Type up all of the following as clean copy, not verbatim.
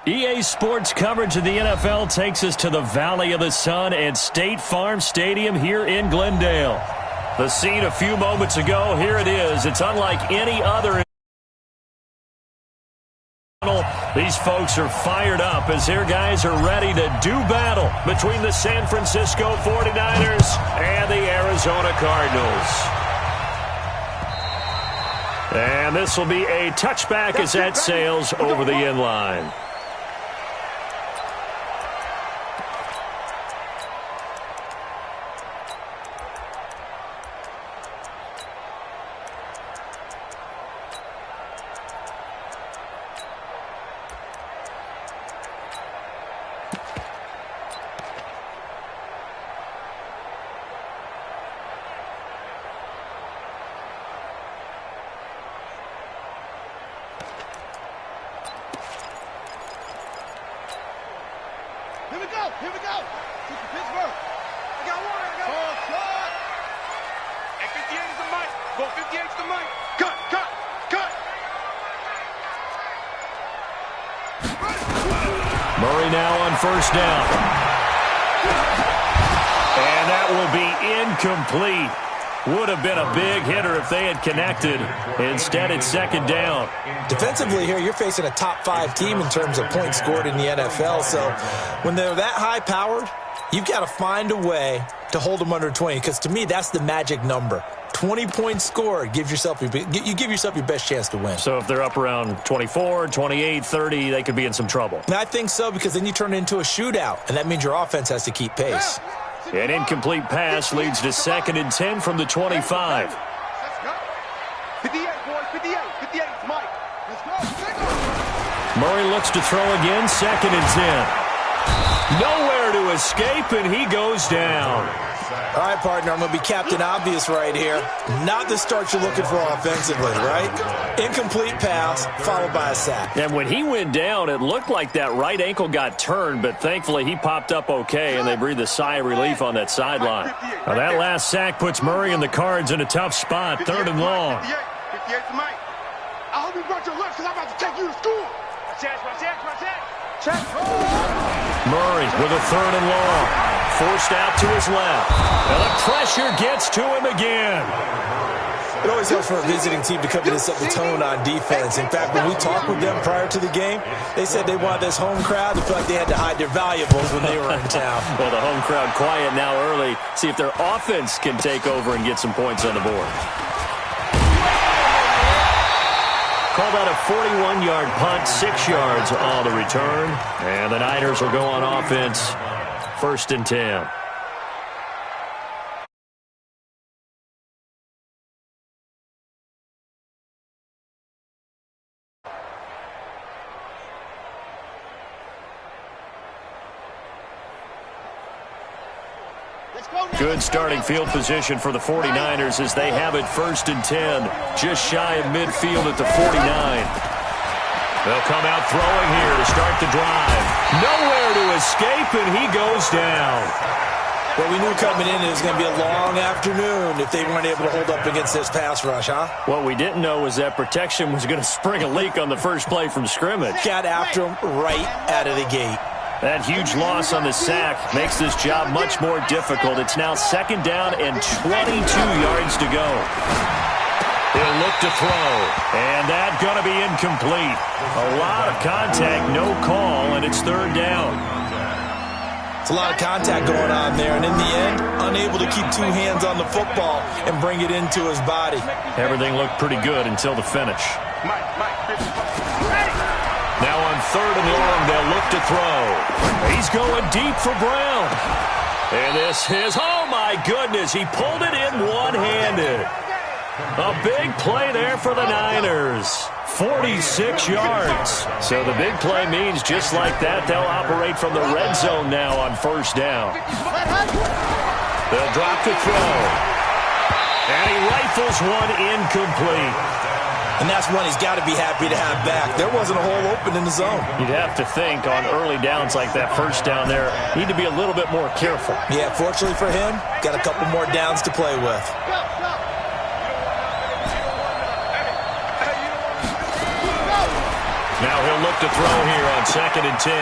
EA Sports coverage of the NFL takes us to the Valley of the Sun at State Farm Stadium here in Glendale. The scene a few moments ago, here it is. It's unlike any other. These folks are fired up as their guys are ready to do battle between the San Francisco 49ers and the Arizona Cardinals. And this will be a touchback as that sails over the end line. Here we go. Pittsburgh. I got one. Shot. At 58 is the mic. Go 58 is the mic. Cut. Murray now on first down. And that will be incomplete. Would have been a big hitter if they had connected. Instead, it's second down. Defensively here, you're facing a top-5 team in terms of points scored in the NFL. So when they're that high-powered, you've got to find a way to hold them under 20. Because to me, that's the magic number. 20 points scored, you give yourself your best chance to win. So if they're up around 24, 28, 30, they could be in some trouble. And I think so, because then you turn it into a shootout, and that means your offense has to keep pace. An incomplete pass leads to 2nd and 10 from the 25. 58, boys. 58. 58 is Mike. Let's go. Murray looks to throw again, 2nd and 10. Nowhere to escape, and he goes down. All right, partner, I'm going to be Captain Obvious right here. Not the start you're looking for offensively, right? Incomplete pass, followed by a sack. And when he went down, it looked like that right ankle got turned, but thankfully he popped up okay, and they breathed a sigh of relief on that sideline. Now, that last sack puts Murray and the Cards in a tough spot, 3rd and long. 58 to Mike. I hope you brought your lunch, because I'm about to take you to school. Check. Murray with a 3rd and long. Forced out to his left. And the pressure gets to him again. It always helps for a visiting team to come in and set the tone on defense. In fact, when we talked with them prior to the game, they said they wanted this home crowd to feel like they had to hide their valuables when they were in town. Well, the home crowd quiet now early. See if their offense can take over and get some points on the board. Called out a 41-yard punt, 6 yards on the return. And the Niners will go on offense, 1st and 10. Good starting field position for the 49ers as they have it 1st and 10, just shy of midfield at the 49. They'll come out throwing here to start the drive. Nowhere to escape, and he goes down. Well, we knew coming in it was going to be a long afternoon if they weren't able to hold up against this pass rush, huh? What we didn't know was that protection was going to spring a leak on the first play from scrimmage. Got after him right out of the gate. That huge loss on the sack makes this job much more difficult. It's now 2nd down and 22 yards to go. He'll look to throw, and that's going to be incomplete. A lot of contact, no call, and it's 3rd down. It's a lot of contact going on there, and in the end, unable to keep 2 hands on the football and bring it into his body. Everything looked pretty good until the finish. Now on 3rd and long, they'll look to throw. He's going deep for Brown. And this is, oh my goodness, he pulled it in one-handed. A big play there for the Niners. 46 yards. So the big play means just like that, they'll operate from the red zone now on 1st down. They'll drop to throw. And he rifles one incomplete. And that's one he's got to be happy to have back. There wasn't a hole open in the zone. You'd have to think on early downs like that 1st down there, need to be a little bit more careful. Yeah, fortunately for him, got a couple more downs to play with. Now he'll look to throw here on 2nd and 10.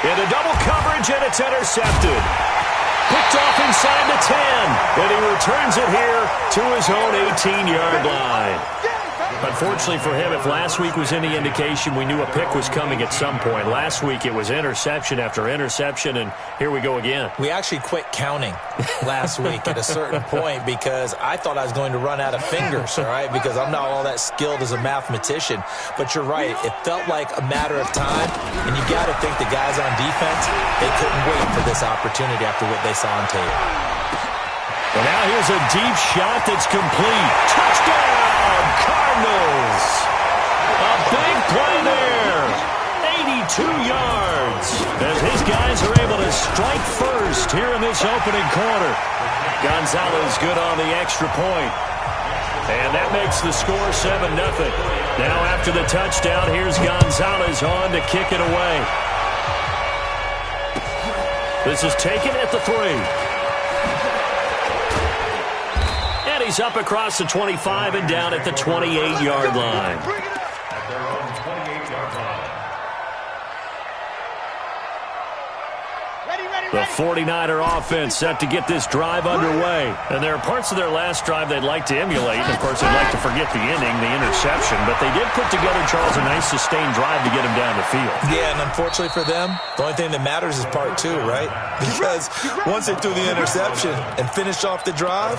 Into double coverage, and it's intercepted. Picked off inside the 10. And he returns it here to his own 18-yard line. Unfortunately for him, if last week was any indication, we knew a pick was coming at some point. Last week it was interception after interception, and here we go again. We actually quit counting last week at a certain point because I thought I was going to run out of fingers, all right, because I'm not all that skilled as a mathematician. But you're right. It felt like a matter of time, and you got to think the guys on defense, they couldn't wait for this opportunity after what they saw on tape. And now here's a deep shot that's complete. Touchdown, Cardinals. A big play there. 82 yards. As his guys are able to strike first here in this opening quarter. Gonzalez good on the extra point. And that makes the score 7-0. Now after the touchdown, here's Gonzalez on to kick it away. This is taken at the 3. He's up across the 25 and down at the 28-yard line. The 49er offense set to get this drive underway. And there are parts of their last drive they'd like to emulate. And, of course, they'd like to forget the ending, the interception. But they did put together, Charles, a nice sustained drive to get him down the field. Yeah, and unfortunately for them, the only thing that matters is part 2, right? Because once they threw the interception and finished off the drive,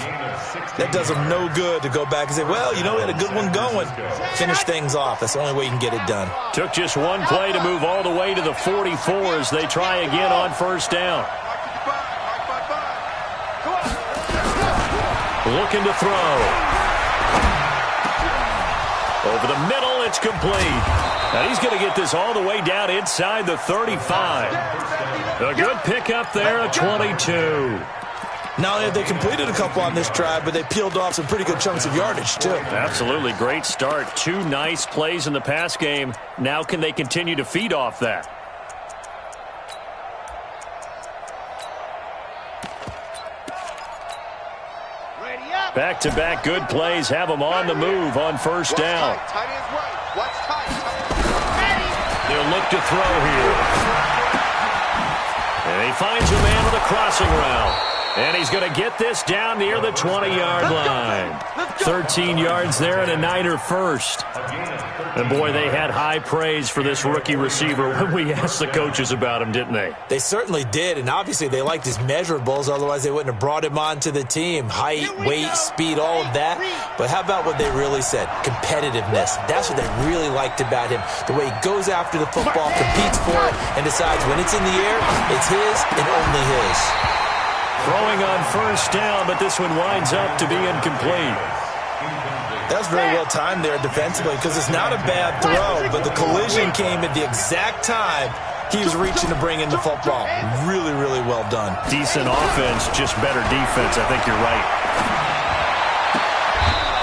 that does them no good to go back and say, well, you know, we had a good one going. Finish things off. That's the only way you can get it done. Took just one play to move all the way to the 44 as they try again on first down. Looking to throw. Over the middle, it's complete. And he's going to get this all the way down inside the 35. A good pickup there at 22. Not only have they completed a couple on this drive, but they peeled off some pretty good chunks of yardage, too. Absolutely. Great start. 2 nice plays in the pass game. Now can they continue to feed off that? Back-to-back good plays have them on the move on first down. They'll look to throw here. And he finds a man with a crossing route. And he's going to get this down near the 20-yard line. 13 yards there and a Niner first. And, boy, they had high praise for this rookie receiver when we asked the coaches about him, didn't they? They certainly did, and obviously they liked his measurables. Otherwise, they wouldn't have brought him onto the team. Height, weight, speed, all of that. But how about what they really said? Competitiveness. That's what they really liked about him. The way he goes after the football, competes for it, and decides when it's in the air, it's his and only his. Throwing on first down, but this one winds up to be incomplete. That was very well timed there defensively because it's not a bad throw, but the collision came at the exact time he was reaching to bring in the football. Really, really well done. Decent offense, just better defense. I think you're right.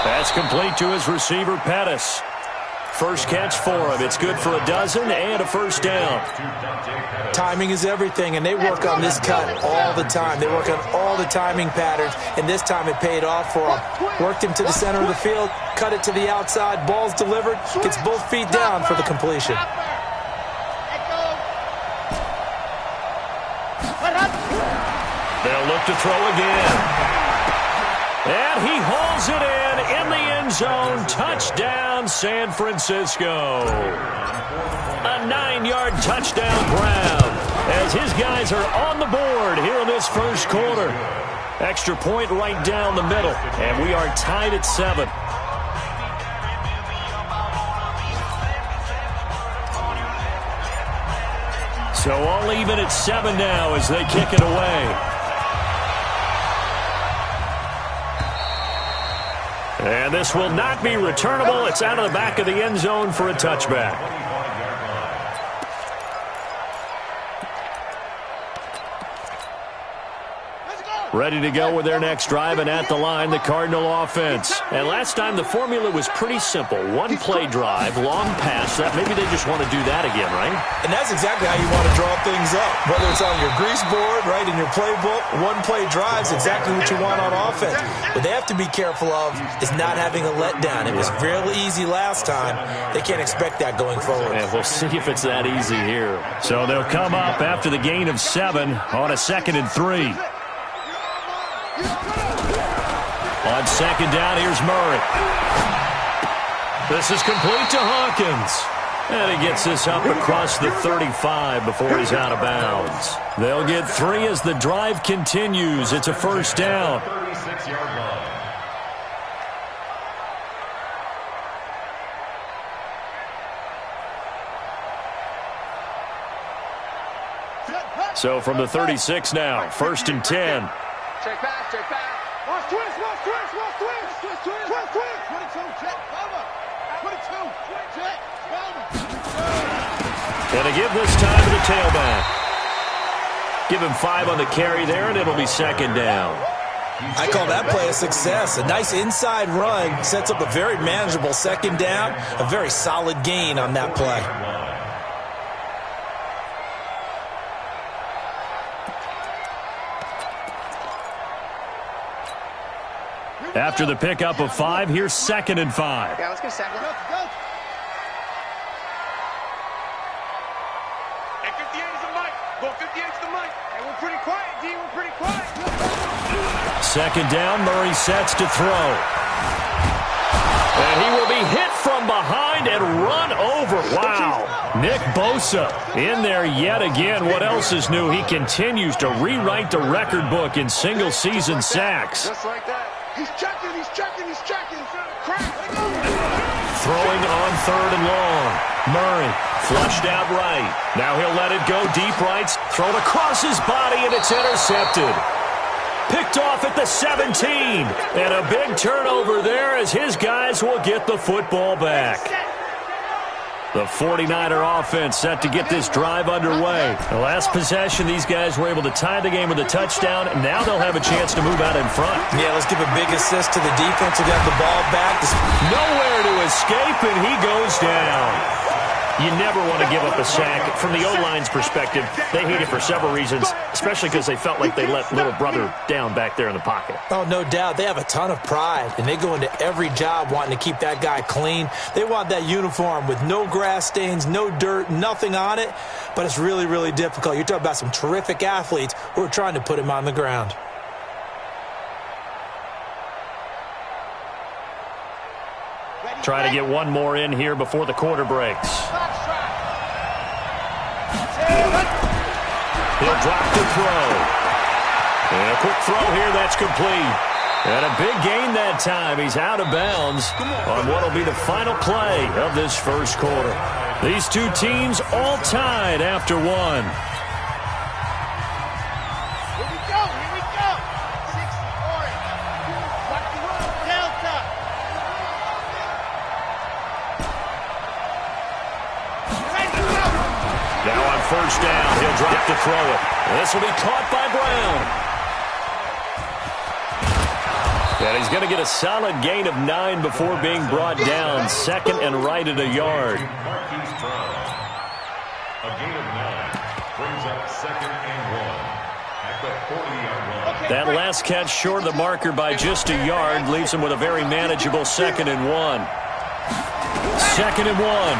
That's complete to his receiver, Pettis. First catch for him. It's good for a dozen and a first down. Timing is everything, and they work on this cut all the time. They work on all the timing patterns, and this time it paid off for him. Worked him to the center of the field, cut it to the outside, ball's delivered, gets both feet down for the completion. They'll look to throw again. And he hauls it in the end zone. Touchdown, San Francisco. A 9-yard touchdown Brown as his guys are on the board here in this first quarter. Extra point right down the middle, and we are tied at 7. So all even at 7 now as they kick it away. And this will not be returnable. It's out of the back of the end zone for a touchback. Ready to go with their next drive, and at the line, the Cardinal offense. And last time, the formula was pretty simple. One-play drive, long pass. That maybe they just want to do that again, right? And that's exactly how you want to draw things up. Whether it's on your grease board, right, in your playbook, one-play drive is exactly what you want on offense. What they have to be careful of is not having a letdown. It was real easy last time. They can't expect that going forward. And we'll see if it's that easy here. So they'll come up after the gain of 7 on a 2nd and 3. On 2nd down, here's Murray. This is complete to Hawkins. And he gets this up across the 35 before he's out of bounds. They'll get 3 as the drive continues. It's a 1st down. So from the 36 now, 1st and 10. Check back, check back. Watch twist, watch twist, watch twist. Twist, twist, twist, twist. 22, check, cover. 22, check, cover. And to give this time to the tailback. Give him 5 on the carry there, and it'll be 2nd down. I call that play a success. A nice inside run sets up a very manageable 2nd down. A very solid gain on that play. After the pickup of 5, here's 2nd and 5. Yeah, let's go 2nd. Go. And 58 is the mic. Go 58 is the mic. And we're pretty quiet, D. We're pretty quiet. 2nd down, Murray sets to throw. And he will be hit from behind and run over. Wow. Nick Bosa in there yet again. What else is new? He continues to rewrite the record book in single-season sacks. Just like that. He's checking, he's checking, he's checking. Throwing on 3rd and long. Murray flushed out right. Now he'll let it go deep right. Thrown across his body, and it's intercepted. Picked off at the 17. And a big turnover there as his guys will get the football back. The 49er offense set to get this drive underway. The last possession, these guys were able to tie the game with a touchdown, and now they'll have a chance to move out in front. Yeah, let's give a big assist to the defense who got the ball back. Nowhere to escape, and he goes down. You never want to give up a sack. From the O-line's perspective, they hate it for several reasons, especially because they felt like they let little brother down back there in the pocket. Oh, no doubt. They have a ton of pride, and they go into every job wanting to keep that guy clean. They want that uniform with no grass stains, no dirt, nothing on it, but it's really, really difficult. You're talking about some terrific athletes who are trying to put him on the ground. Trying to get one more in here before the quarter breaks. He'll drop the throw. And a quick throw here, that's complete. And a big gain that time. He's out of bounds on what will be the final play of this 1st quarter. These two teams all tied after 1. Here we go, here we go. 60, orange. Delta. Now on 1st down, he'll drop to throw it. This will be caught by Brown. And he's going to get a solid gain of 9 before being brought down. 2nd and right at a yard. A gain of 9 brings up 2nd and 1 at the 40-yard line. That last catch short of the marker by just a yard leaves him with a very manageable 2nd and 1. 2nd and 1.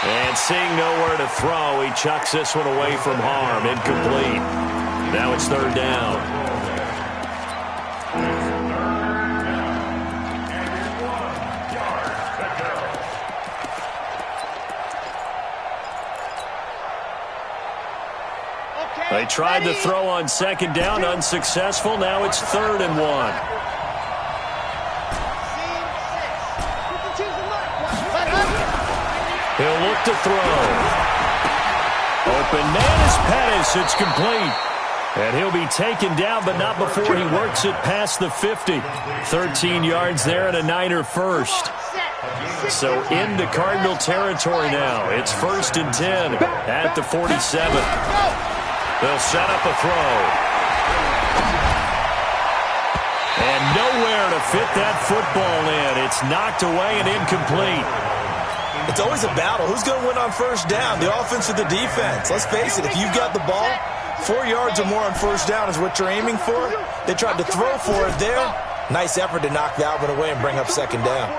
And seeing nowhere to throw, he chucks this one away from harm. Incomplete. Now it's 3rd down. They tried to throw on 2nd down, unsuccessful. Now it's 3rd and 1. He'll look to throw. Open man is Pettis. It's complete. And he'll be taken down, but not before he works it past the 50. 13 yards there and a Niner first. So into Cardinal territory now. It's 1st and 10 at the 47. They'll set up a throw. And nowhere to fit that football in. It's knocked away and incomplete. It's always a battle. Who's going to win on first down, the offense or the defense? Let's face it, if you've got the ball, 4 yards or more on first down is what you're aiming for. They tried to throw for it there. Nice effort to knock that one away and bring up second down.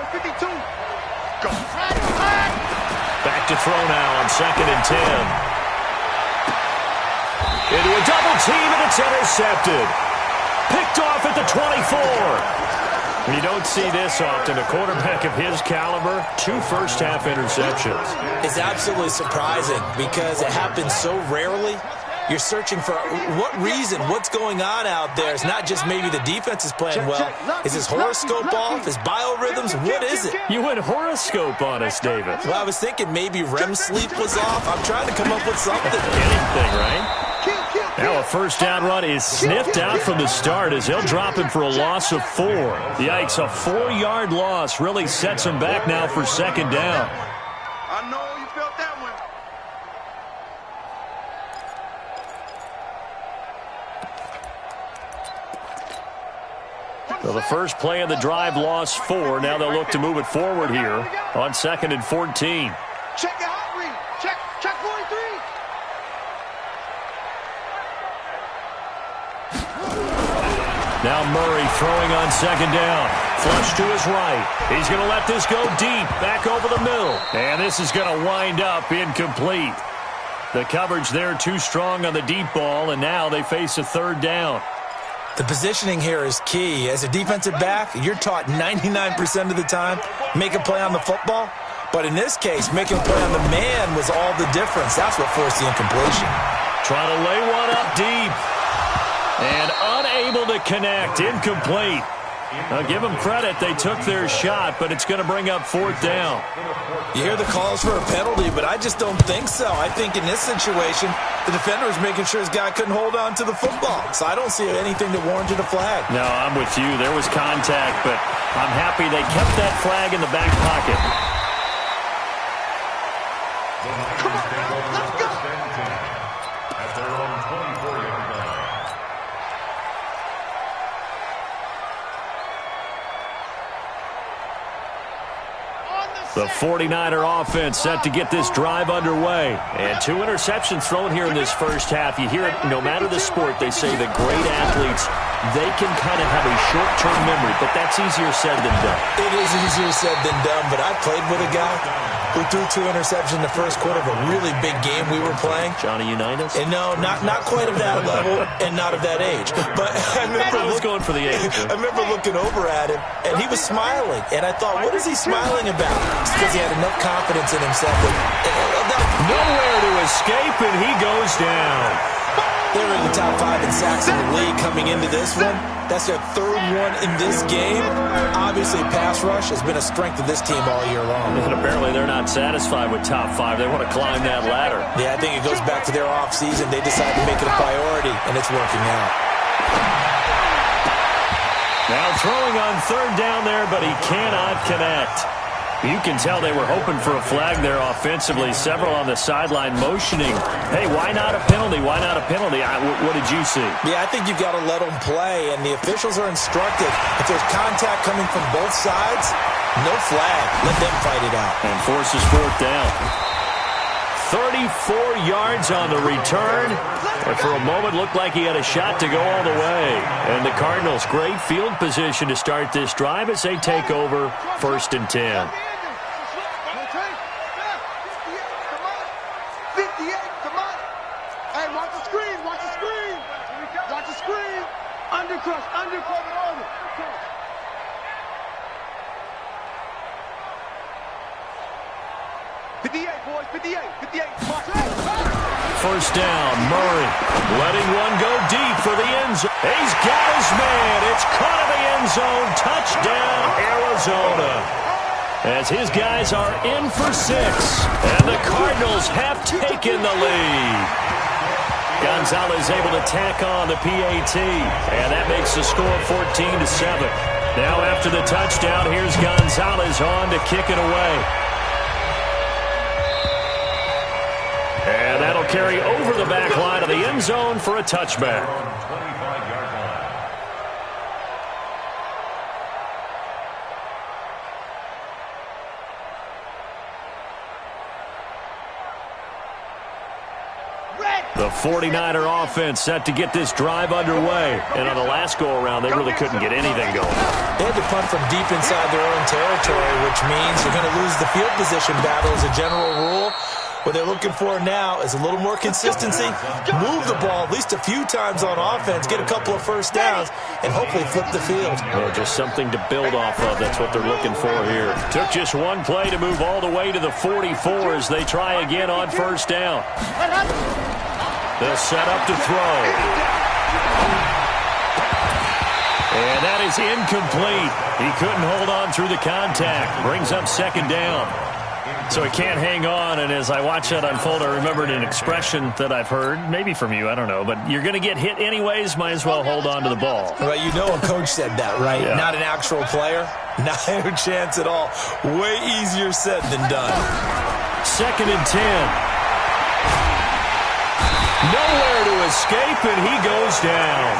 Back to throw now on 2nd and 10. Into a double team, and it's intercepted. Picked off at the 24. You don't see this often. A quarterback of his caliber, 2 first-half interceptions. It's absolutely surprising because it happens so rarely. You're searching for what reason, what's going on out there. It's not just maybe the defense is playing well. Is his horoscope off? His biorhythms? What is it? You went horoscope on us, David. Well, I was thinking maybe REM sleep was off. I'm trying to come up with something. Anything, right? Now a first down run is sniffed out from the start as they'll drop him for a loss of 4. Yikes, a 4-yard loss really sets him back now for second down. I know you felt that one. So the first play of the drive lost 4. Now they'll look to move it forward here on 2nd and 14. Check your hot read. Check 43. Now Murray throwing on second down. Flush to his right. He's going to let this go deep, back over the middle. And this is going to wind up incomplete. The coverage there too strong on the deep ball, and now they face a 3rd down. The positioning here is key. As a defensive back, you're taught 99% of the time, make a play on the football. But in this case, making a play on the man was all the difference. That's what forced the incompletion. Trying to lay one up deep. And unable to connect. Incomplete. Now give them credit. They took their shot, but it's going to bring up 4th down. You hear the calls for a penalty, but I just don't think so. I think in this situation, the defender was making sure his guy couldn't hold on to the football. So I don't see anything that warranted a flag. No, I'm with you. There was contact, but I'm happy they kept that flag in the back pocket. Come on, let's go. At their own 24-yard line. The 49er offense set to get this drive underway. And 2 interceptions thrown here in this first half. You hear it, no matter the sport, they say the great athletes, they can kind of have a short-term memory, but that's easier said than done. It is easier said than done, but I played with a guy who threw 2 interceptions in the first quarter of a really big game we were playing. Johnny Unitas? And no, not quite of that level and not of that age. But I remember going for the age. I remember looking over at him, and he was smiling. And I thought, what is he smiling about? It's because he had enough confidence in himself. Nowhere to escape, and he goes down. They're in the top 5 in sacks in the league coming into this one. That's their 3rd one in this game. Obviously, pass rush has been a strength of this team all year long. And apparently they're not satisfied with top 5. They want to climb that ladder. Yeah, I think it goes back to their offseason. They decided to make it a priority, and it's working out. Now throwing on 3rd down there, but he cannot connect. You can tell they were hoping for a flag there offensively. Several on the sideline motioning, hey, why not a penalty? Why not a penalty? What did you see? Yeah, I think you've got to let them play, and the officials are instructed. If there's contact coming from both sides, no flag. Let them fight it out. And forces 4th down. 34 yards on the return. And for a moment, looked like he had a shot to go all the way. And the Cardinals, great field position to start this drive as they take over 1st and 10. 58, come on. Hey, watch the screen, watch the screen. Watch the screen. Undercrush, on it. 58, boys, 58. Watch it. First down, Murray letting one go deep for the end zone. He's got his man. It's caught in the end zone. Touchdown, Arizona. As his guys are in for 6. And the Cardinals have taken the lead. Gonzalez able to tack on the PAT. And that makes the score 14-7. Now after the touchdown, here's Gonzalez on to kick it away. And that'll carry over the back line of the end zone for a touchback. The 49er offense set to get this drive underway. And on the last go-around, they really couldn't get anything going. They had to punt from deep inside their own territory, which means you're going to lose the field position battle as a general rule. What they're looking for now is a little more consistency, move the ball at least a few times on offense, get a couple of first downs, and hopefully flip the field. Well, just something to build off of. That's what they're looking for here. Took just one play to move all the way to the 44 as they try again on first down. They'll set up to throw. And that is incomplete. He couldn't hold on through the contact. Brings up second down. So he can't hang on, and as I watch that unfold, I remembered an expression that I've heard, maybe from you, I don't know, but you're going to get hit anyways, might as well hold on to the ball. Well, you know a coach said that, right? Yeah. Not an actual player. Not a chance at all. Way easier said than done. 2nd and 10. Nowhere to escape, and he goes down.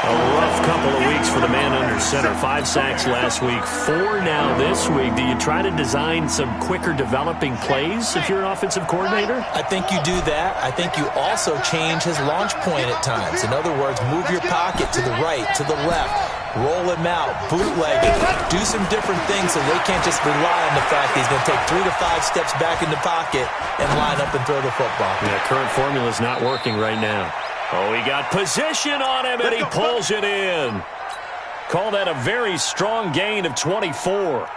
A rough couple of weeks for the man under center. 5 sacks last week, 4 now this week. Do you try to design some quicker developing plays if you're an offensive coordinator? I think you do that. I think you also change his launch point at times. In other words, move your pocket to the right, to the left, roll him out, bootleg it, do some different things so they can't just rely on the fact that he's going to take 3 to 5 steps back in the pocket and line up and throw the football. Yeah, current formula is not working right now. Oh, he got position on him, and he pulls it in. Call that a very strong gain of 24.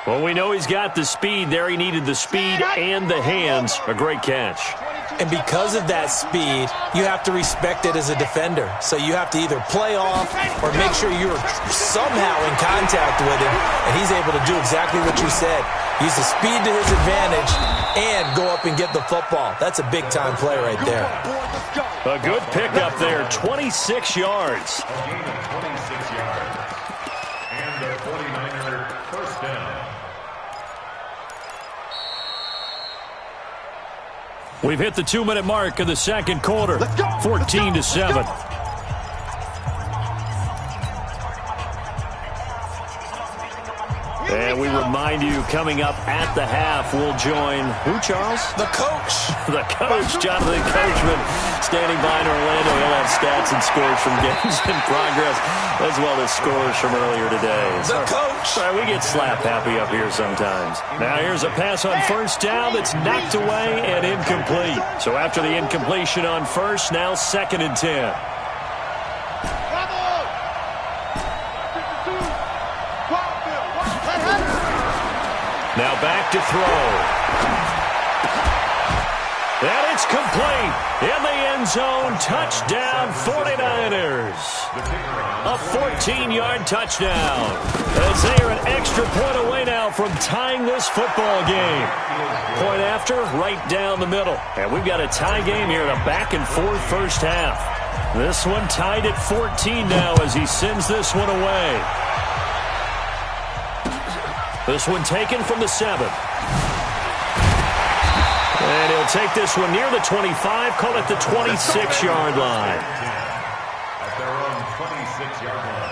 Well, we know he's got the speed there. He needed the speed and the hands. A great catch. And because of that speed, you have to respect it as a defender. So you have to either play off or make sure you're somehow in contact with him, and he's able to do exactly what you said. Use the speed to his advantage and go up and get the football. That's a big-time play right there. A good pickup there, 26 yards. A gain of 26 yards. And the 49er first down. We've hit the 2-minute mark of the second quarter. 14-7. And we remind you, coming up at the half, we'll join who, Charles? The coach. The coach, Jonathan Coachman, standing by in Orlando. He'll have stats and scores from games in progress, as well as scores from earlier today. The coach. Sorry, we get slap happy up here sometimes. Now here's a pass on first down that's knocked away and incomplete. So after the incompletion on first, now 2nd and 10. Now back to throw. And it's complete. In the end zone, touchdown 49ers. A 14-yard touchdown. As they are an extra point away now from tying this football game. Point after, right down the middle. And we've got a tie game here in a back-and-forth first half. This one tied at 14 now as he sends this one away. This one taken from the 7. And he'll take this one near the 25, call it the 26-yard line. At their own 26-yard line.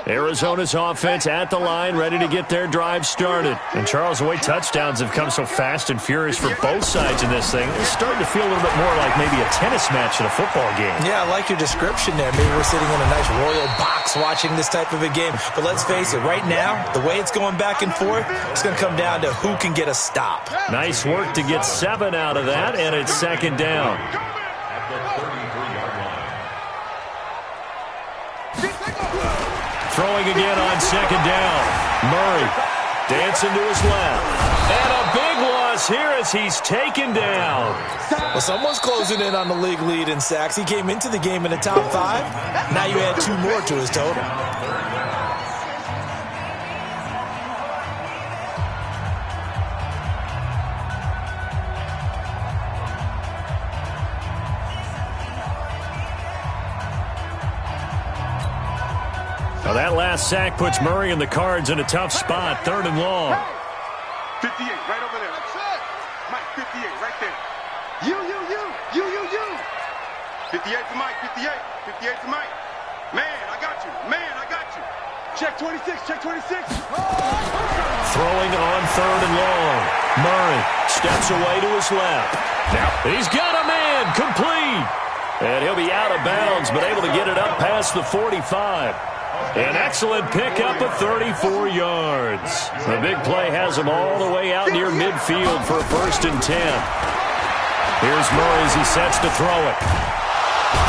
Arizona's offense at the line, ready to get their drive started. And Charles, the way touchdowns have come so fast and furious for both sides in this thing, it's starting to feel a little bit more like maybe a tennis match in a football game. Yeah, I like your description there. Maybe we're sitting in a nice royal box watching this type of a game. But let's face it, right now, the way it's going back and forth, it's going to come down to who can get a stop. Nice work to get 7 out of that, and it's 2nd down. At the 33-yard line. Throwing again on 2nd down. Murray dancing to his left. And a big loss here as he's taken down. Well, someone's closing in on the league lead in sacks. He came into the game in the top 5. Now you add 2 more to his total. Well, that last sack puts Murray and the Cards in a tough spot, 3rd and long. 58, right over there. That's it. Mike, 58, right there. You. 58 for Mike, 58. 58 for Mike. Man, I got you. Check 26, check 26. Throwing on 3rd and long. Murray steps away to his left. Now he's got a man, complete. And he'll be out of bounds, but able to get it up past the 45. An excellent pickup of 34 yards. The big play has him all the way out near midfield for a 1st and 10. Here's Murray as he sets to throw it.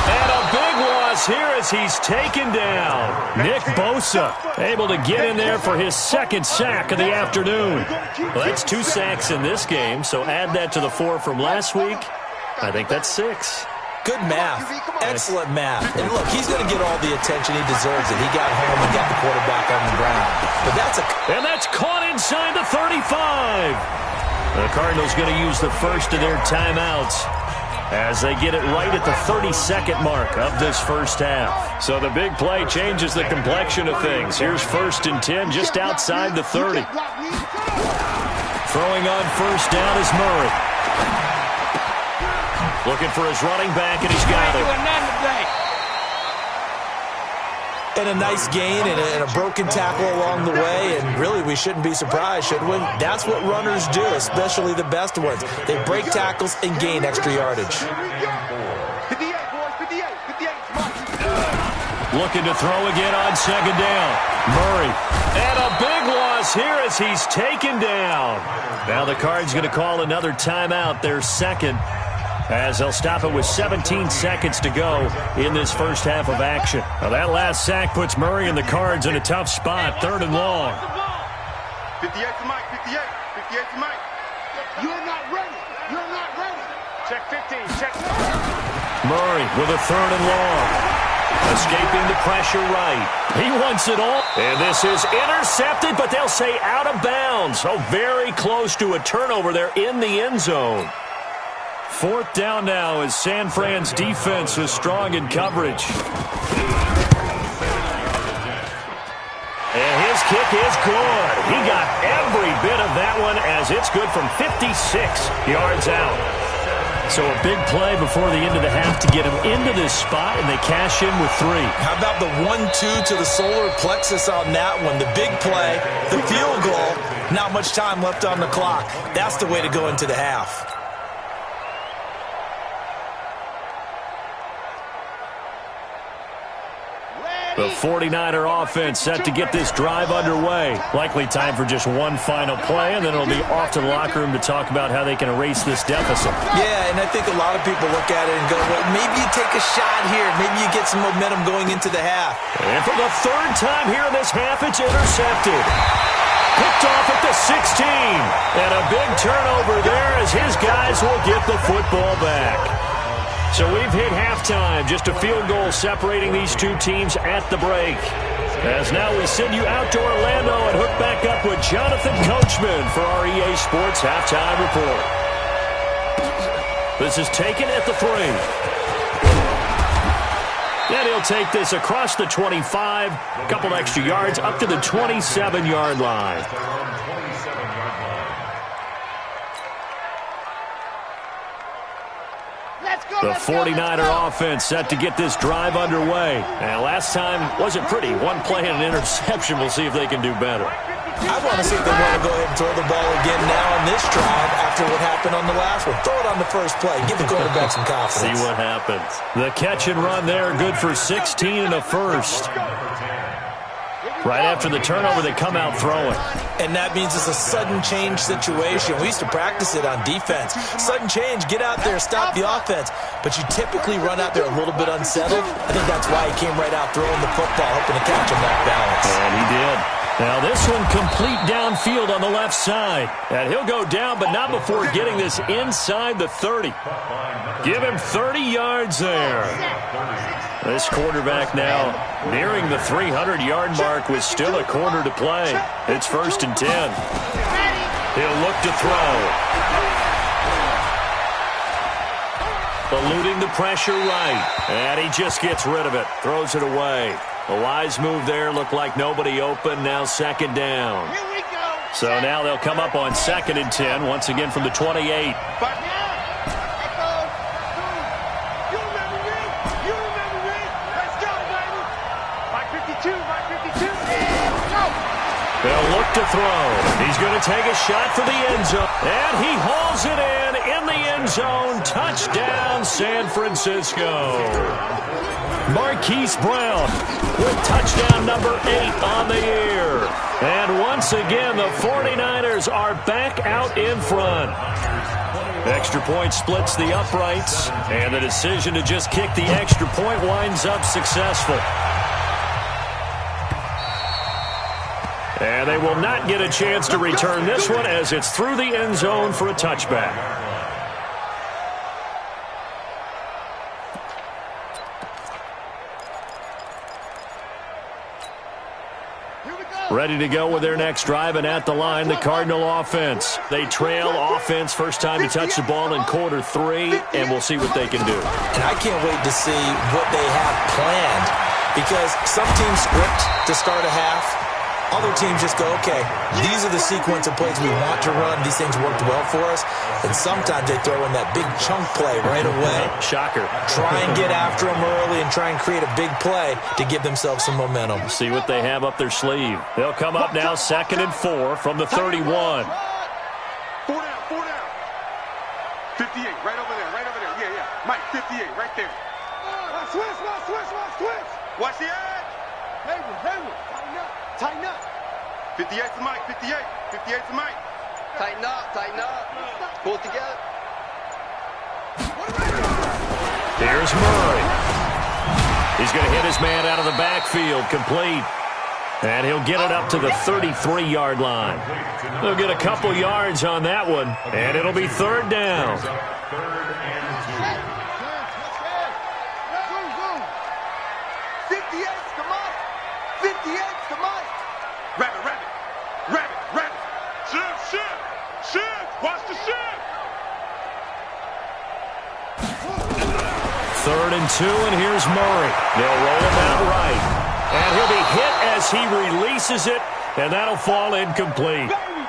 And a big loss here as he's taken down. Nick Bosa able to get in there for his 2nd sack of the afternoon. Well, that's 2 sacks in this game, so add that to the 4 from last week. I think that's 6. Good math. Excellent math. And look, he's going to get all the attention he deserves. He got home and got the quarterback on the ground. But that's caught inside the 35. The Cardinals going to use the first of their timeouts as they get it right at the 32nd mark of this first half. So the big play changes the complexion of things. Here's 1st and 10 just outside the 30. Throwing on 1st down is Murray. Looking for his running back, and he's got it. And a nice gain and a broken tackle along the way, and really we shouldn't be surprised, should we? That's what runners do, especially the best ones. They break tackles and gain extra yardage. 58, boys, 58. Looking to throw again on 2nd down. Murray. And a big loss here as he's taken down. Now the Cards going to call another timeout, their 2nd. As they'll stop it with 17 seconds to go in this first half of action. Now that last sack puts Murray and the Cards in a tough spot, 3rd and long. 58 for Mike, 58 for Mike. You're not ready. Check 15, check. Murray with a 3rd and long. Escaping the pressure right. He wants it all. And this is intercepted, but they'll say out of bounds. So very close to a turnover there in the end zone. 4th down now as San Fran's defense was strong in coverage. And his kick is good. He got every bit of that one as it's good from 56 yards out. So a big play before the end of the half to get him into this spot, and they cash in with 3. How about the 1-2 to the solar plexus on that one? The big play, the field goal, not much time left on the clock. That's the way to go into the half. The 49er offense set to get this drive underway. Likely time for just one final play, and then it'll be off to the locker room to talk about how they can erase this deficit. Yeah, and I think a lot of people look at it and go, well, maybe you take a shot here. Maybe you get some momentum going into the half. And for the 3rd time here in this half, it's intercepted. Picked off at the 16. And a big turnover there as his guys will get the football back. So we've hit halftime, just a field goal separating these two teams at the break. As now we send you out to Orlando and hook back up with Jonathan Coachman for our EA Sports Halftime Report. This is taken at the 3. And he'll take this across the 25, a couple extra yards up to the 27-yard line. The 49er offense set to get this drive underway. And last time wasn't pretty. One play and an interception. We'll see if they can do better. I want to see if they want to go ahead and throw the ball again now on this drive after what happened on the last one. Throw it on the first play. Give the quarterback some confidence. See what happens. The catch and run there, good for 16 and a first. Right after the turnover, they come out throwing. And that means it's a sudden change situation. We used to practice it on defense. Sudden change, get out there, stop the offense. But you typically run out there a little bit unsettled. I think that's why he came right out throwing the football, hoping to catch him off balance. And he did. Now this one complete downfield on the left side. And he'll go down, but not before getting this inside the 30. Give him 30 yards there. This quarterback now nearing the 300-yard mark with still a quarter to play. It's 1st and 10. He'll look to throw. Eluding the pressure right. And he just gets rid of it. Throws it away. A wise move there. Looked like nobody open. Now second down. Here we go. So now they'll come up on 2nd and 10, once again from the 28. They'll look to throw. He's going to take a shot for the end zone. And he hauls it in the end zone. Touchdown, San Francisco. Marquise Brown with touchdown number 8 on the year. And once again, the 49ers are back out in front. Extra point splits the uprights. And the decision to just kick the extra point winds up successful. And they will not get a chance to return this one as it's through the end zone for a touchback. Ready to go with their next drive, and at the line, the Cardinal offense. They trail offense first time to touch the ball in quarter 3, and we'll see what they can do. And I can't wait to see what they have planned, because some teams script to start a half. Other teams just go, okay, these are the sequence of plays we want to run. These things worked well for us. And sometimes they throw in that big chunk play right away. Shocker. Try and get after them early and try and create a big play to give themselves some momentum. See what they have up their sleeve. They'll come up now 2nd and 4 from the 31. 4 down, 4 down. 58, right over there. Yeah. Mike, 58, right there. Switch. Watch the edge. Hayward. Tighten up. 58 to Mike, 58 to Mike. Tighten up. Pull it together. Here's Murray. He's going to hit his man out of the backfield, complete. And he'll get it up to the 33-yard line. They'll get a couple yards on that one, and it'll be 3rd down. 58 to Mike. Rabbit. Shift. Watch the shift. 3rd and 2, and here's Murray. They'll roll him out right. And he'll be hit as he releases it, and that'll fall incomplete. Baby,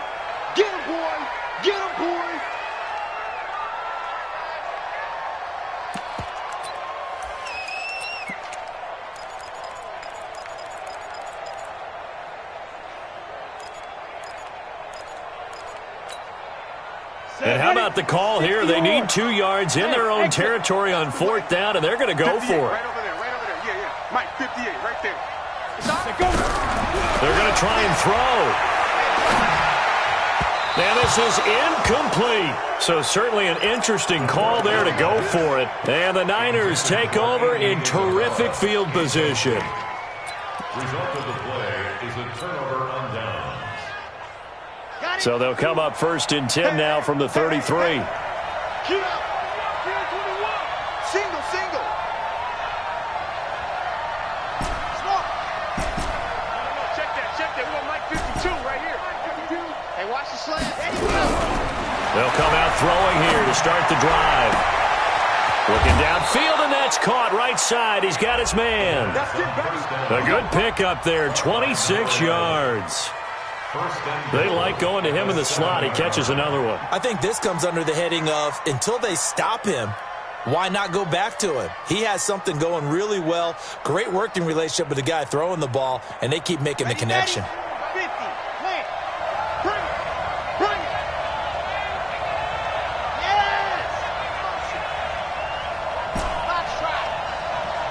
get him, boy. And how about the call here? They need 2 yards in their own territory on 4th down, and they're going to go for it. Right over there. Yeah. Mike, 58, right there. They're going to try and throw. And this is incomplete. So certainly an interesting call there to go for it. And the Niners take over in terrific field position. Result of the play is a turnover on downs. So they'll come up 1st and 10 now from the 33. Single. Smart. Check that. We got Mike 52 right here. Hey, watch the slant. They'll come out throwing here to start the drive. Looking downfield, and that's caught right side. He's got his man. That's it, baby. A good pickup there, 26 yards. They like going to him in the slot. He catches another one. I think this comes under the heading of, until they stop him, why not go back to him? He has something going really well. Great working relationship with the guy throwing the ball, and they keep making the connection. 50, man. Bring it. Yes. Box try.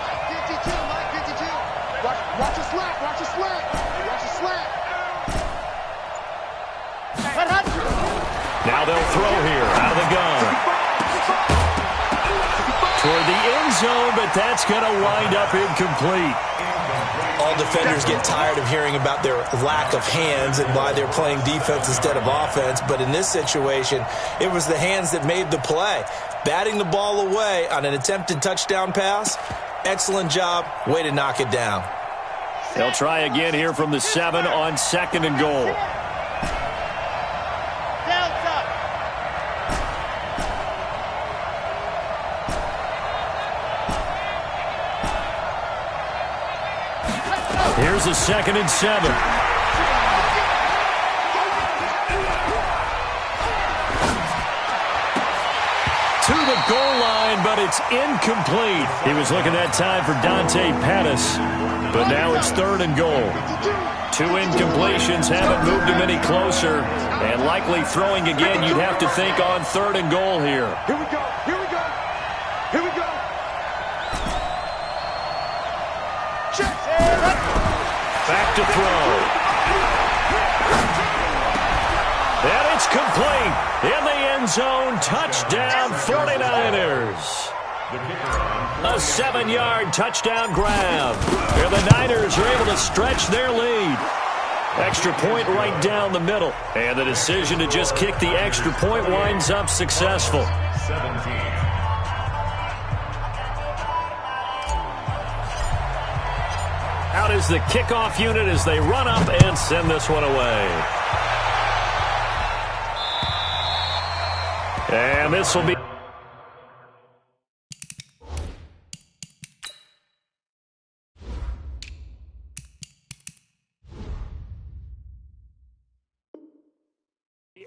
Mike 52. Watch the slant. Now they'll throw here out of the gun. Toward the end zone, but that's going to wind up incomplete. All defenders get tired of hearing about their lack of hands and why they're playing defense instead of offense. But in this situation, it was the hands that made the play. Batting the ball away on an attempted touchdown pass. Excellent job. Way to knock it down. They'll try again here from the 7 on 2nd and goal. Here's a 2nd and 7. To the goal line, but it's incomplete. He was looking that time for Dante Pettis, but now it's 3rd and goal. 2 incompletions haven't moved him any closer, and likely throwing again, you'd have to think on 3rd and goal here. Here we go. Here we go. Here we go. Check. Back to throw. And it's complete. In the end zone, touchdown 49ers. A 7-yard touchdown grab. And the Niners are able to stretch their lead. Extra point right down the middle. And the decision to just kick the extra point winds up successful. 17. Out is the kickoff unit as they run up and send this one away. And this will be...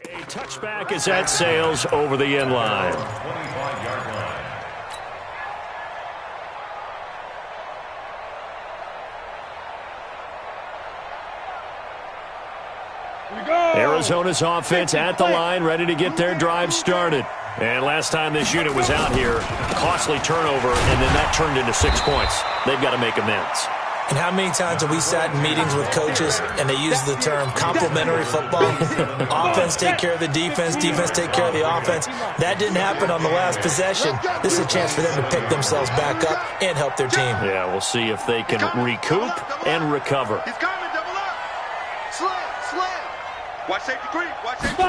A touchback as that sails over the end line. 25-yard line. Arizona's offense at the line, ready to get their drive started. And last time this unit was out here, costly turnover, and then that turned into 6 points. They've got to make amends. And how many times have we sat in meetings with coaches and they use the term complementary football? Offense take care of the defense, defense take care of the offense. That didn't happen on the last possession. This is a chance for them to pick themselves back up and help their team. Yeah, we'll see if they can recoup and recover. He's coming, double up. Slam. Watch safety creep. Watch safety.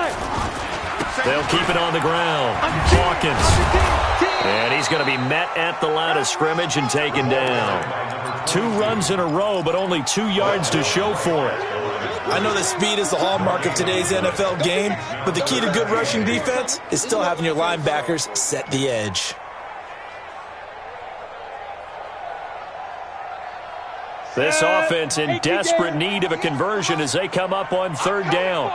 They'll keep it on the ground. Hawkins. And he's going to be met at the line of scrimmage and taken down. 2 runs in a row, but only 2 yards to show for it. I know that speed is the hallmark of today's NFL game, but the key to good rushing defense is still having your linebackers set the edge. This offense in desperate need of a conversion as they come up on 3rd down.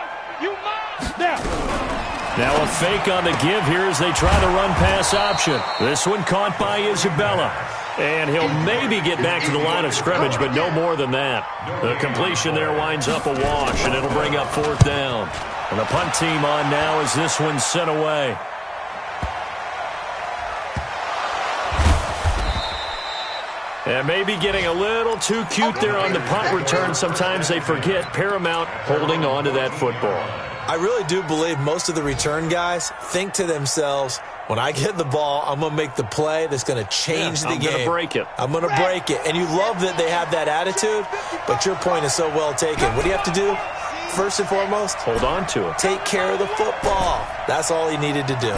Now a fake on the give here as they try the run-pass option. This one caught by Isabella. And he'll maybe get back to the line of scrimmage, but no more than that. The completion there winds up a wash, and it'll bring up 4th down. And the punt team on now as this one's sent away. And maybe getting a little too cute there on the punt return. Sometimes they forget paramount holding on to that football. I really do believe most of the return guys think to themselves, when I get the ball, I'm going to make the play that's going to change the game. I'm going to break it. I'm going to break it. And you love that they have that attitude, but your point is so well taken. What do you have to do? First and foremost, hold on to it. Take care of the football. That's all he needed to do.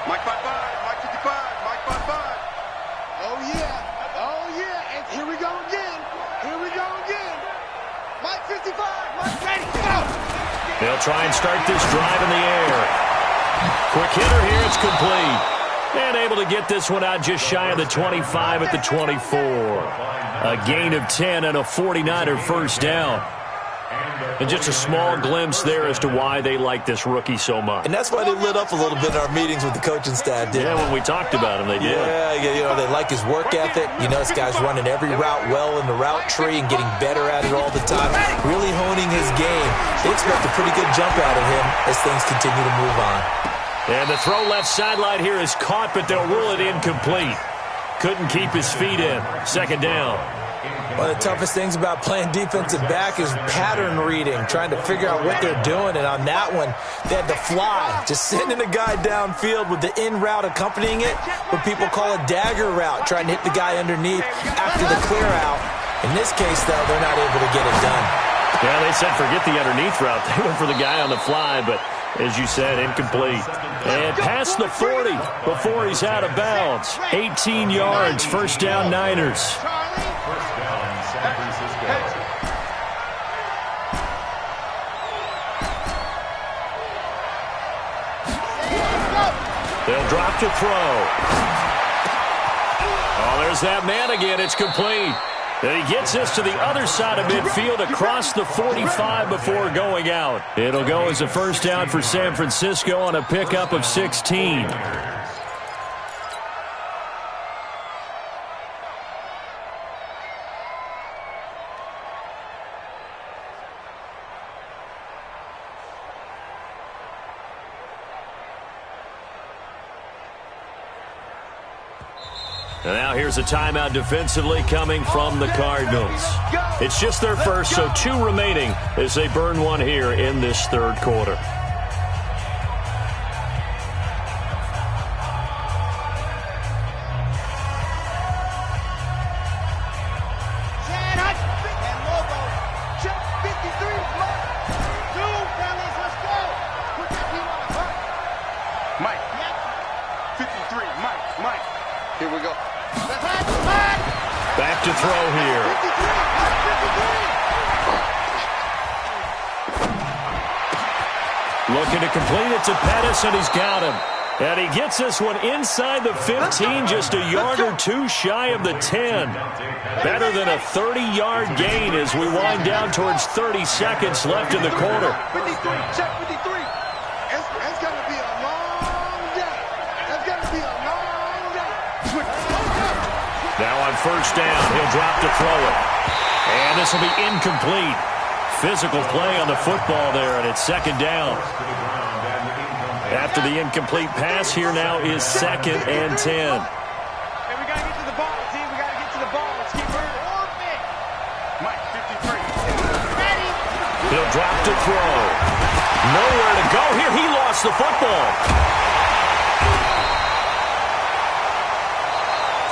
Mike 55, Mike 55, Mike 55. Oh, yeah. And here we go again. Mike 55, Mike ready, go. They'll try and start this drive in the air. Quick hitter here, it's complete. And able to get this one out just shy of the 25 at the 24. A gain of 10 and a 49er first down. And just a small glimpse there as to why they like this rookie so much. And that's why they lit up a little bit in our meetings with the coaching staff, didn't they? Yeah, when we talked about him, they did. Yeah, they like his work ethic. This guy's running every route well in the route tree and getting better at it all the time, really honing his game. They expect a pretty good jump out of him as things continue to move on. And the throw left sideline here is caught, but they'll rule it incomplete. Couldn't keep his feet in. 2nd down. One of the toughest things about playing defensive back is pattern reading, trying to figure out what they're doing. And on that one, they had to fly, just sending a guy downfield with the in route accompanying it, what people call a dagger route, trying to hit the guy underneath after the clear out. In this case, though, they're not able to get it done. Yeah, they said forget the underneath route. They went for the guy on the fly, but as you said, incomplete. And past the 40 before he's out of bounds. 18 yards, 1st down Niners. They'll drop to throw. Oh, there's that man again. It's complete. And he gets this to the other side of midfield across the 45 before going out. It'll go as a first down for San Francisco on a pickup of 16. And now here's a timeout defensively coming from the Cardinals. It's just their first, so 2 remaining as they burn one here in this third quarter. Mike. 53, Mike. Here we go. Back to throw here. Looking to complete it to Pettis, and he's got him. And he gets this one inside the 15, just a yard or 2 shy of the 10. Better than a 30-yard gain as we wind down towards 30 seconds left in the quarter. 53, check 53. It's going to be a long day. It's going to be a long day. Now on first down, he'll drop to throw it. And this will be incomplete. Physical play on the football there, and it's second down. After the incomplete pass, here now is 2nd and 10. Hey, we got to get to the ball, team. We got to get to the ball. Let's keep moving. Mike, 53. Ready. He'll drop to throw. Nowhere to go here. He lost the football.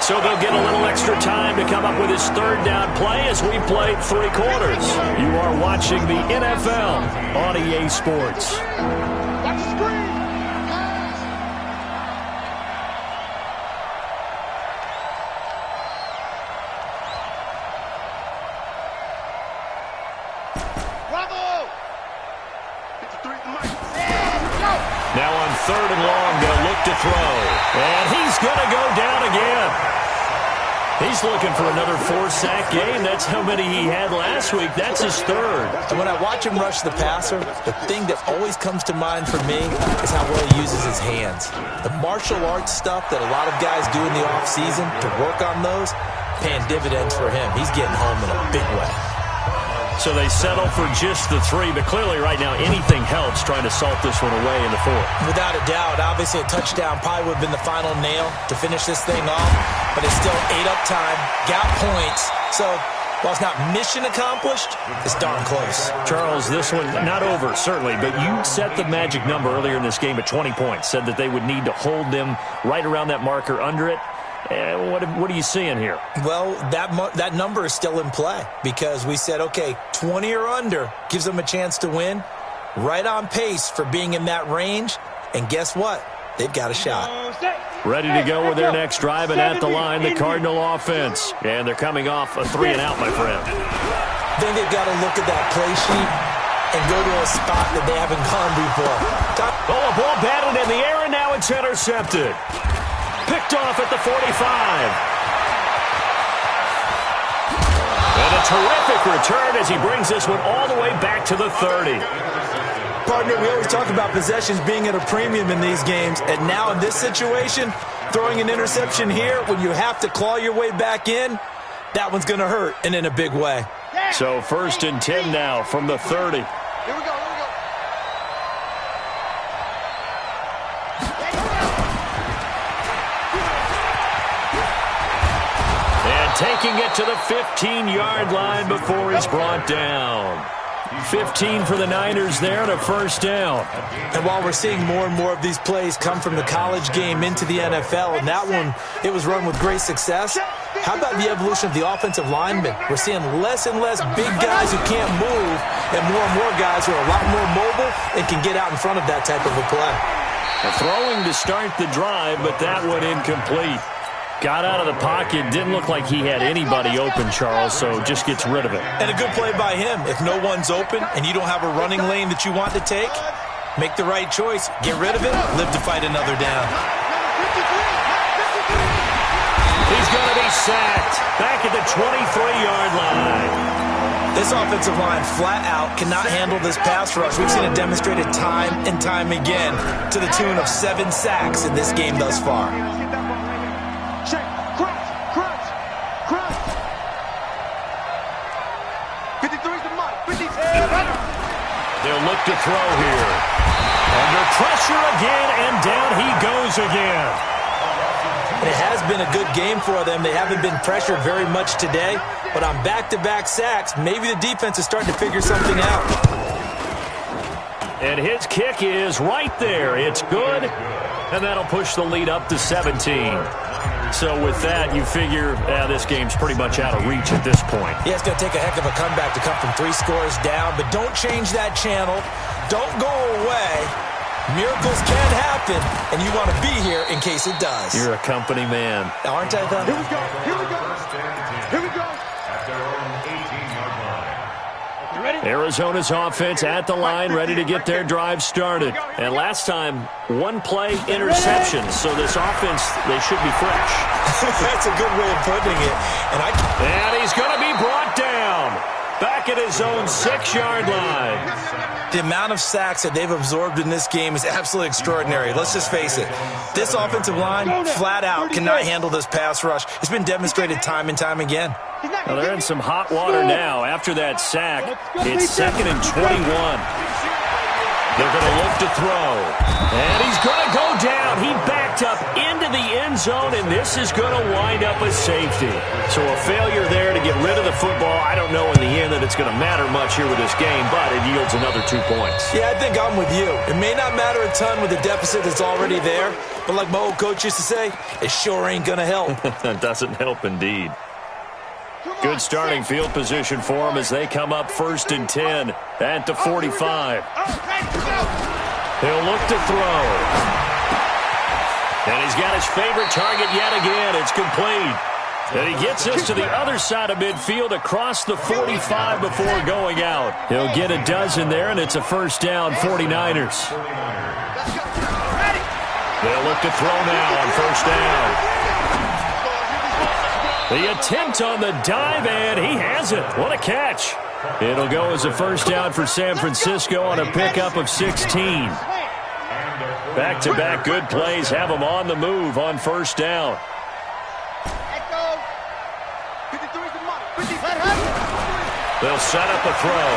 So they'll get a little extra time to come up with his third down play as we play 3 quarters. You are watching the NFL on EA Sports. Watch the screen. Bravo. 53 to Mike. Now on 3rd and long, they'll look to throw. And he's going to go down again. He's looking for another 4-sack game. That's how many he had last week. That's his 3rd. And when I watch him rush the passer, the thing that always comes to mind for me is how well he uses his hands. The martial arts stuff that a lot of guys do in the offseason to work on those, paying dividends for him. He's getting home in a big way. So they settle for just the 3, but clearly right now anything helps trying to salt this one away in the 4th. Without a doubt, obviously a touchdown probably would have been the final nail to finish this thing off, but it's still 8 up time, got points, so while it's not mission accomplished, it's darn close. Charles, this one not over, certainly, but you set the magic number earlier in this game at 20 points, said that they would need to hold them right around that marker under it. What are you seeing here? Well, that number is still in play because we said, okay, 20 or under gives them a chance to win. Right on pace for being in that range. And guess what? They've got a shot. Ready to go with their next drive, and at the line, the Cardinal offense. And they're coming off a 3 and out, my friend. I think they've got to look at that play sheet and go to a spot that they haven't gone before. Oh, a ball batted in the air, and now it's intercepted. Picked off at the 45. And a terrific return as he brings this one all the way back to the 30. Partner, we always talk about possessions being at a premium in these games, and now in this situation, throwing an interception here when you have to claw your way back in, that one's going to hurt, and in a big way. So 1st and 10 now from the 30. Here we go. Taking it to the 15-yard line before he's brought down. 15 for the Niners there and a first down. And while we're seeing more and more of these plays come from the college game into the NFL, and that one, it was run with great success, how about the evolution of the offensive linemen? We're seeing less and less big guys who can't move and more guys who are a lot more mobile and can get out in front of that type of a play. Throwing to start the drive, but that one incomplete. Got out of the pocket, didn't look like he had anybody open, Charles, so just gets rid of it. And a good play by him. If no one's open and you don't have a running lane that you want to take, make the right choice. Get rid of it, live to fight another down. He's going to be sacked. Back at the 23-yard line. This offensive line flat out cannot handle this pass rush. We've seen it demonstrated time and time again to the tune of 7 sacks in this game thus far. Check. Crunch. 53's the mark. 53. They'll look to throw here. Under pressure again, and down he goes again. And it has been a good game for them. They haven't been pressured very much today, but on back-to-back sacks, maybe the defense is starting to figure something out. And his kick is right there. It's good, and that'll push the lead up to 17. So with that, you figure this game's pretty much out of reach at this point. Yeah, it's going to take a heck of a comeback to come from 3 scores down, but don't change that channel. Don't go away. Miracles can happen, and you want to be here in case it does. You're a company man. Aren't I, though? Here we go. At their own 18-yard line. You ready? Arizona's offense at the line, ready to get their drive started. And last time, 1 play interception, so this offense, they should be fresh. That's a good way of putting it. And he's going to be brought down. Back at his own 6-yard line. The amount of sacks that they've absorbed in this game is absolutely extraordinary. Let's just face it. This offensive line, flat out, cannot handle this pass rush. It's been demonstrated time and time again. Well, they're in some hot water now. After that sack, it's 2nd and 21. They're going to look to throw. And he's going to go down. He backed up into the end zone, and this is going to wind up a safety. So a failure there to get rid of the football. I don't know in the end that it's going to matter much here with this game, but it yields another 2 points. Yeah, I think I'm with you. It may not matter a ton with the deficit that's already there, but like my old coach used to say, it sure ain't going to help. That doesn't help indeed. Good starting field position for them as they come up 1st and 10 at the 45. He'll look to throw. And he's got his favorite target yet again. It's complete. And he gets us to the other side of midfield across the 45 before going out. He'll get a dozen there, and it's a 1st down, 49ers. They'll look to throw now on 1st down. The attempt on the dive, and he has it. What a catch. It'll go as a 1st down for San Francisco on a pickup of 16. Back-to-back good plays have them on the move on 1st down. They'll set up a throw.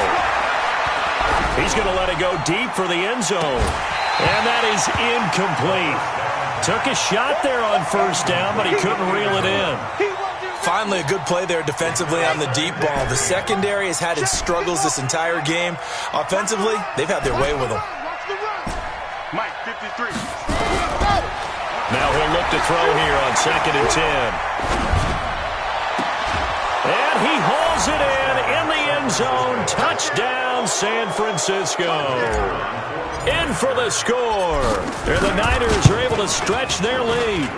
He's going to let it go deep for the end zone. And that is incomplete. Took a shot there on 1st down, but he couldn't reel it in. Finally, a good play there defensively on the deep ball. The secondary has had its struggles this entire game. Offensively, they've had their way with them. Mike, 53. Now he'll look to throw here on 2nd and 10. And he hauls it in the end zone. Touchdown, San Francisco. In for the score. And the Niners are able to stretch their lead.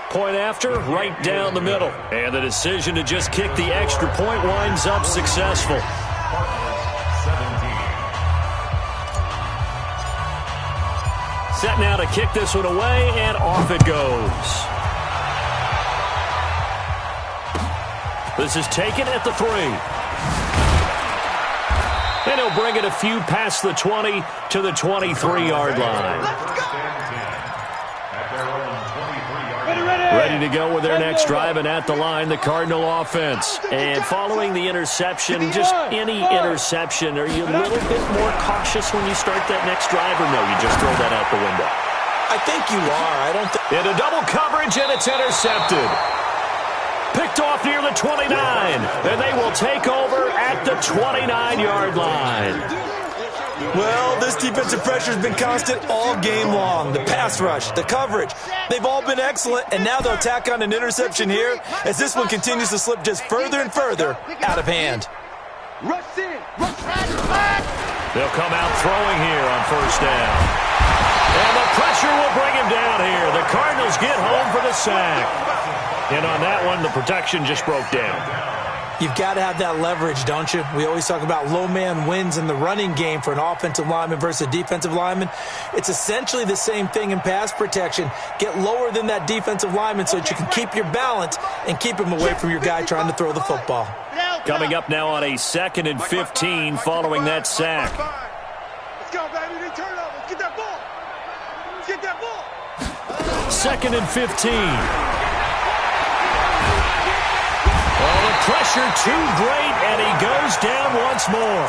Point after, right down the middle. And the decision to just kick the extra point winds up successful. Set now to kick this one away, and off it goes. This is taken at the 3. And he'll bring it a few past the 20 to the 23-yard line. Ready to go with their next drive, and at the line, the Cardinal offense. And following the interception, just any interception, are you a little bit more cautious when you start that next drive, or no, you just throw that out the window? I think you are. I don't think... Into double coverage, and it's intercepted. Picked off near the 29, and they will take over at the 29-yard line. Well, this defensive pressure has been constant all game long. The pass rush, the coverage, they've all been excellent, and now they'll tack on an interception here as this one continues to slip just further and further out of hand. Rush in. They'll come out throwing here on 1st down. And the pressure will bring him down here. The Cardinals get home for the sack. And on that one, the protection just broke down. You've got to have that leverage, don't you? We always talk about low man wins in the running game for an offensive lineman versus a defensive lineman. It's essentially the same thing in pass protection. Get lower than that defensive lineman so that you can keep your balance and keep him away from your guy trying to throw the football. Coming up now on a 2nd and 15 following that sack. Let's go, baby. They turn over. Get that ball. Get that ball. 2nd and 15. Oh, the pressure too great, and he goes down once more.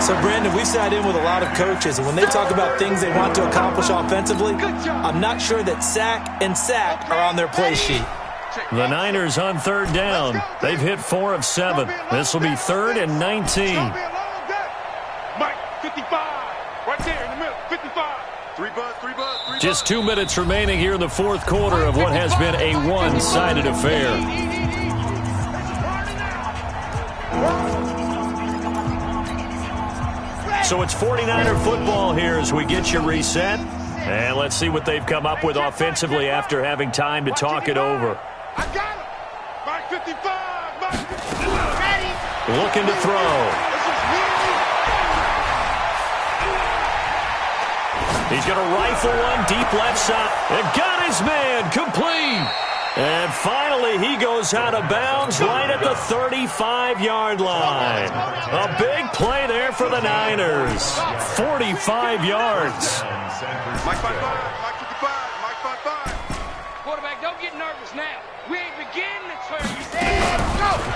So, Brandon, we sat in with a lot of coaches, and when they talk about things they want to accomplish offensively, I'm not sure that sack and sack are on their play sheet. The Niners on 3rd down. They've hit 4 of 7. This will be 3rd and 19. Mike, 55. Right there in the middle. 55. 3 buzz. Just 2 minutes remaining here in the 4th quarter of what has been a one-sided affair. So it's 49er football here as we get you reset. And let's see what they've come up with offensively after having time to talk it over. I got him. Mike 55. Mike 55. Looking to throw. He's going to rifle one deep left side. And got his man complete. And finally, he goes out of bounds right at the 35-yard line. A big play there for the Niners. 45 yards. Mike 55. Mike 55. Mike 55. Quarterback, don't get nervous now. We ain't beginning to turn you.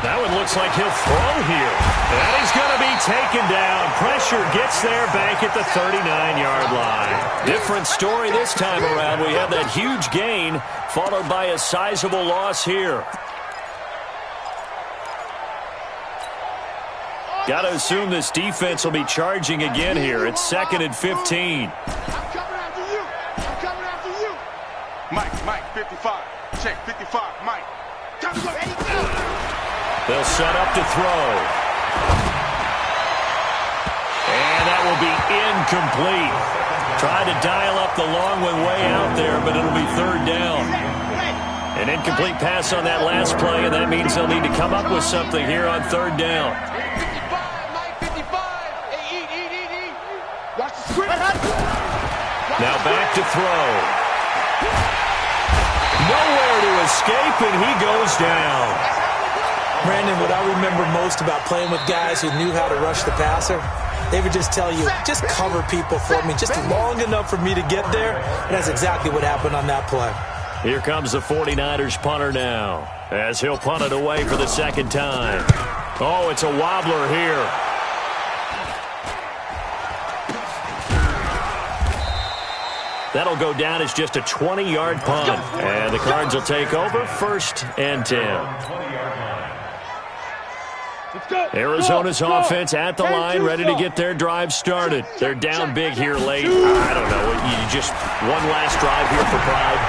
That one looks like he'll throw here. And he's going to be taken down. Pressure gets there back at the 39-yard line. Different story this time around. We have that huge gain followed by a sizable loss here. Got to assume this defense will be charging again here. It's 2nd and 15. I'm coming after you. I'm coming after you. Mike 55. Check 55. Mike. Ready, go. They'll set up to throw. And that will be incomplete. Tried to dial up the long one way out there, but it'll be 3rd down. An incomplete pass on that last play, and that means they'll need to come up with something here on 3rd down. 55, Mike 55. Hey, eat. Watch the screen. Now back to throw. Nowhere to escape, and he goes down. Brandon, what I remember most about playing with guys who knew how to rush the passer, they would just tell you, just cover people for me, just long enough for me to get there. And that's exactly what happened on that play. Here comes the 49ers punter now, as he'll punt it away for the 2nd time. Oh, it's a wobbler here. That'll go down as just a 20-yard punt. And the Cards will take over 1st and 10. Arizona's offense at the line, ready to get their drive started. They're down big here late. I don't know. You just one last drive here for pride.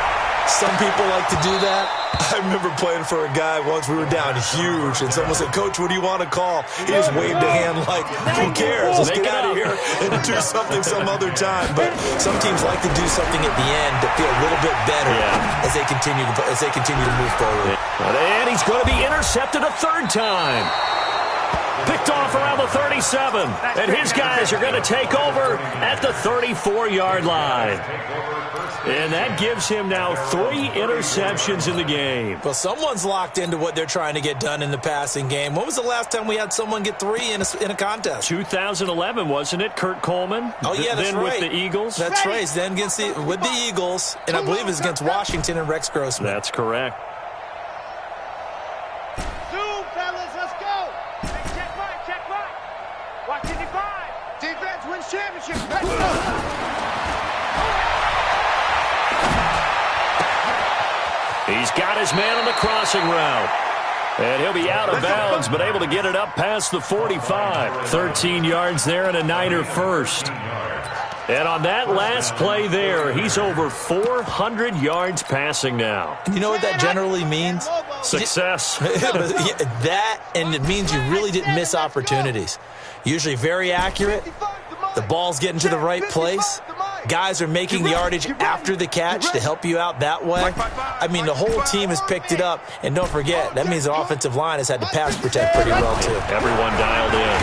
Some people like to do that. I remember playing for a guy once. We were down huge, and someone said, "Coach, what do you want to call?" He just waved a hand like, "Who cares? Let's get out of here and do something some other time." But some teams like to do something at the end to feel a little bit better as they continue to move forward. And he's going to be intercepted a 3rd time. Picked off around the 37. And his guys are going to take over at the 34-yard line. And that gives him now 3 interceptions in the game. Well, someone's locked into what they're trying to get done in the passing game. When was the last time we had someone get 3 in a contest? 2011, wasn't it? Kurt Coleman? Oh, yeah, that's then right. With the Eagles? That's right. Then with the Eagles, and I believe it's against Washington and Rex Grossman. That's correct. Zoom, fellas, let's go. Hey, check Mike. Watch 55. Defense wins championship. He's got his man on the crossing route. And he'll be out of bounds, but able to get it up past the 45. 13 yards there and a Niner first. And on that last play there, he's over 400 yards passing now. You know what that generally means? Success. That, and it means you really didn't miss opportunities. Usually very accurate. The ball's getting to the right place. Guys are making yardage after the catch to help you out that way. I mean, the whole team has picked it up. And don't forget, that means the offensive line has had to pass protect pretty well, too. Everyone dialed in.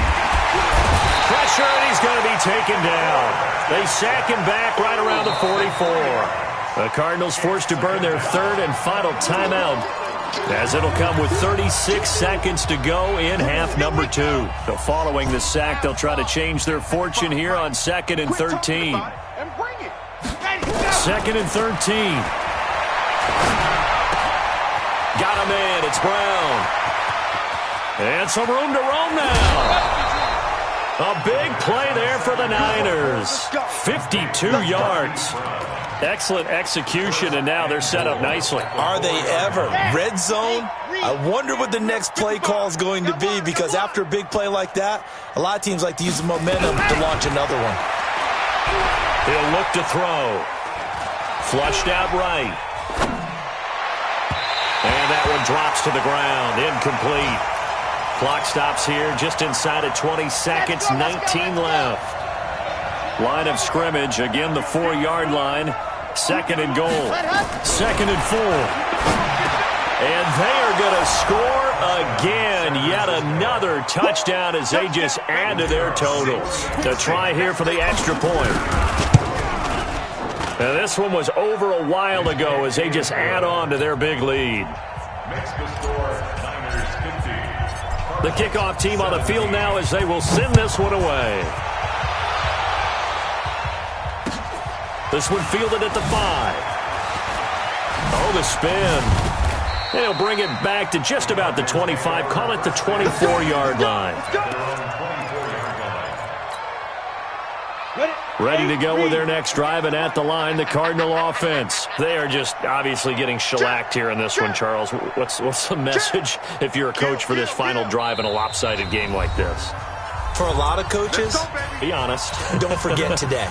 Pressure, and he's going to be taken down. They sack him back right around the 44. The Cardinals forced to burn their third and final timeout, as it'll come with 36 seconds to go in half number 2. So following the sack, they'll try to change their fortune here on 2nd and 13. 2nd and 13. Got him in. It's Brown. And some room to roam now. A big play there for the Niners. 52 yards. Excellent execution, and now they're set up nicely. Are they ever? Red zone? I wonder what the next play call is going to be, because after a big play like that, a lot of teams like to use the momentum to launch another one. He'll look to throw. Flushed out right. And that one drops to the ground. Incomplete. Clock stops here just inside of 20 seconds. 19 left. Line of scrimmage, again the 4-yard line. 2nd and goal. 2nd and 4. And they are going to score again. Yet another touchdown as they just add to their totals. To try here for the extra point. Now this one was over a while ago as they just add on to their big lead. Makes the score Niners 50. The kickoff team on the field now as they will send this one away. This one fielded at the 5. Oh, the spin. They'll bring it back to just about the 25. Call it the 24-yard line. Ready to go with their next drive, and at the line, the Cardinal offense. They are just obviously getting shellacked here in this one, Charles. What's the message if you're a coach for this final drive in a lopsided game like this? For a lot of coaches, be honest. Don't forget today.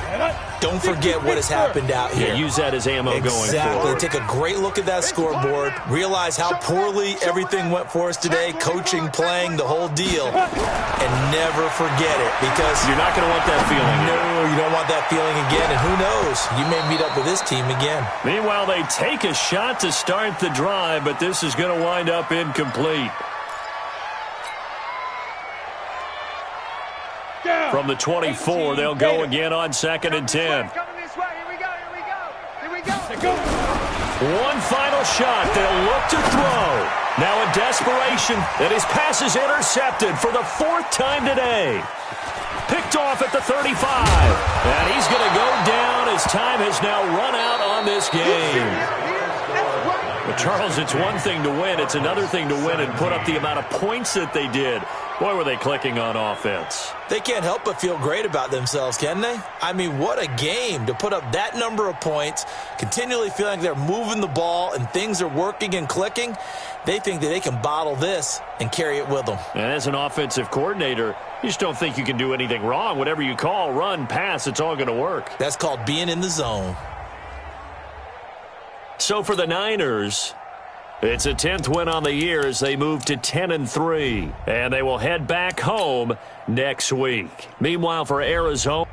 Don't forget what has happened out here. Yeah, use that as ammo going forward. Exactly. Take a great look at that scoreboard. Realize how poorly everything went for us today. Coaching, playing, the whole deal. And never forget it, because you're not going to want that feeling. No, you don't want that feeling again. And who knows? You may meet up with this team again. Meanwhile, they take a shot to start the drive, but this is going to wind up incomplete. From the 24, they'll go again on 2nd and 10. One final shot. They'll look to throw. Now in desperation, and his pass is intercepted for the 4th time today. Picked off at the 35. And he's going to go down as time has now run out on this game. But Charles, it's one thing to win. It's another thing to win and put up the amount of points that they did. Boy, were they clicking on offense. They can't help but feel great about themselves, can they? I mean, what a game to put up that number of points, continually feeling like they're moving the ball and things are working and clicking. They think that they can bottle this and carry it with them. And as an offensive coordinator, you just don't think you can do anything wrong. Whatever you call, run, pass, it's all going to work. That's called being in the zone. So for the Niners, it's a 10th win on the year as they move to 10-3. And they will head back home next week. Meanwhile, for Arizona.